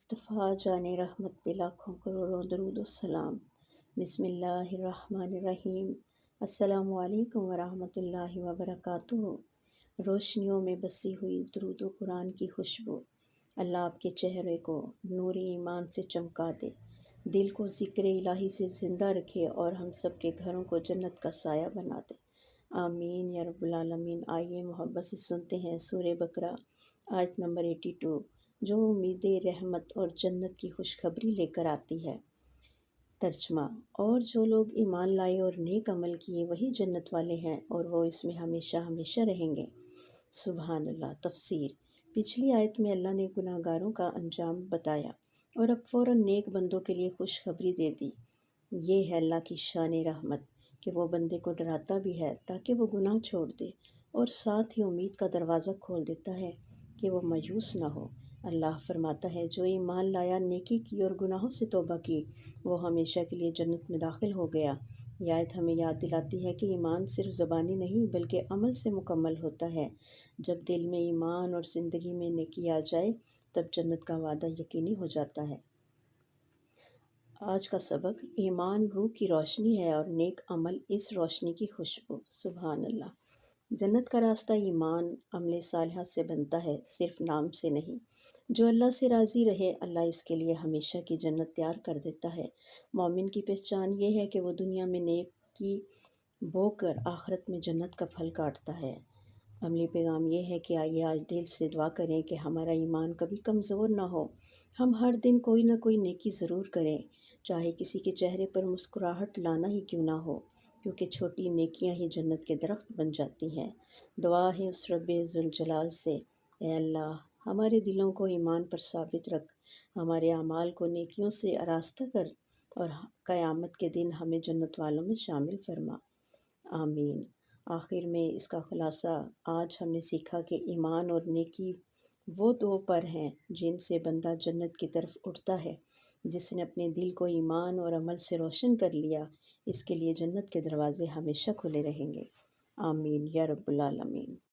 مصطفیٰ جان رحمت پہ لاکھوں کروڑوں درود و سلام۔ بسم اللہ الرحمن الرحیم۔ السلام علیکم ورحمۃ اللہ وبرکاتہ۔ روشنیوں میں بسی ہوئی درود و قرآن کی خوشبو اللہ آپ کے چہرے کو نور ایمان سے چمکا دے، دل کو ذکر الہی سے زندہ رکھے اور ہم سب کے گھروں کو جنت کا سایہ بنا دے، آمین یا رب العالمین۔ آئیے محبت سے سنتے ہیں سورہ بقرہ آیت نمبر 82، جو امید رحمت اور جنت کی خوشخبری لے کر آتی ہے۔ ترجمہ: اور جو لوگ ایمان لائے اور نیک عمل کیے وہی جنت والے ہیں اور وہ اس میں ہمیشہ ہمیشہ رہیں گے۔ سبحان اللہ۔ تفسیر: پچھلی آیت میں اللہ نے گناہ گاروں کا انجام بتایا اور اب فوراً نیک بندوں کے لیے خوشخبری دے دی۔ یہ ہے اللہ کی شان رحمت کہ وہ بندے کو ڈراتا بھی ہے تاکہ وہ گناہ چھوڑ دے، اور ساتھ ہی امید کا دروازہ کھول دیتا ہے کہ وہ مایوس نہ ہو۔ اللہ فرماتا ہے، جو ایمان لایا، نیکی کی اور گناہوں سے توبہ کی، وہ ہمیشہ کے لیے جنت میں داخل ہو گیا۔ یہ آیت ہمیں یاد دلاتی ہے کہ ایمان صرف زبانی نہیں بلکہ عمل سے مکمل ہوتا ہے۔ جب دل میں ایمان اور زندگی میں نیکی آ جائے تب جنت کا وعدہ یقینی ہو جاتا ہے۔ آج کا سبق: ایمان روح کی روشنی ہے اور نیک عمل اس روشنی کی خوشبو۔ سبحان اللہ۔ جنت کا راستہ ایمان، عمل صالحہ سے بنتا ہے، صرف نام سے نہیں۔ جو اللہ سے راضی رہے، اللہ اس کے لیے ہمیشہ کی جنت تیار کر دیتا ہے۔ مومن کی پہچان یہ ہے کہ وہ دنیا میں نیکی بو کر آخرت میں جنت کا پھل کاٹتا ہے۔ عملی پیغام یہ ہے کہ آئیے آج دل سے دعا کریں کہ ہمارا ایمان کبھی کمزور نہ ہو۔ ہم ہر دن کوئی نہ کوئی نیکی ضرور کریں، چاہے کسی کے چہرے پر مسکراہٹ لانا ہی کیوں نہ ہو، کیونکہ چھوٹی نیکیاں ہی جنت کے درخت بن جاتی ہیں۔ دعا ہے اس رب ذوالجلال سے، اے اللہ، ہمارے دلوں کو ایمان پر ثابت رکھ، ہمارے اعمال کو نیکیوں سے آراستہ کر اور قیامت کے دن ہمیں جنت والوں میں شامل فرما، آمین۔ آخر میں اس کا خلاصہ: آج ہم نے سیکھا کہ ایمان اور نیکی وہ دو پر ہیں جن سے بندہ جنت کی طرف اٹھتا ہے۔ جس نے اپنے دل کو ایمان اور عمل سے روشن کر لیا، اس کے لیے جنت کے دروازے ہمیشہ کھلے رہیں گے، آمین یا رب العالمین۔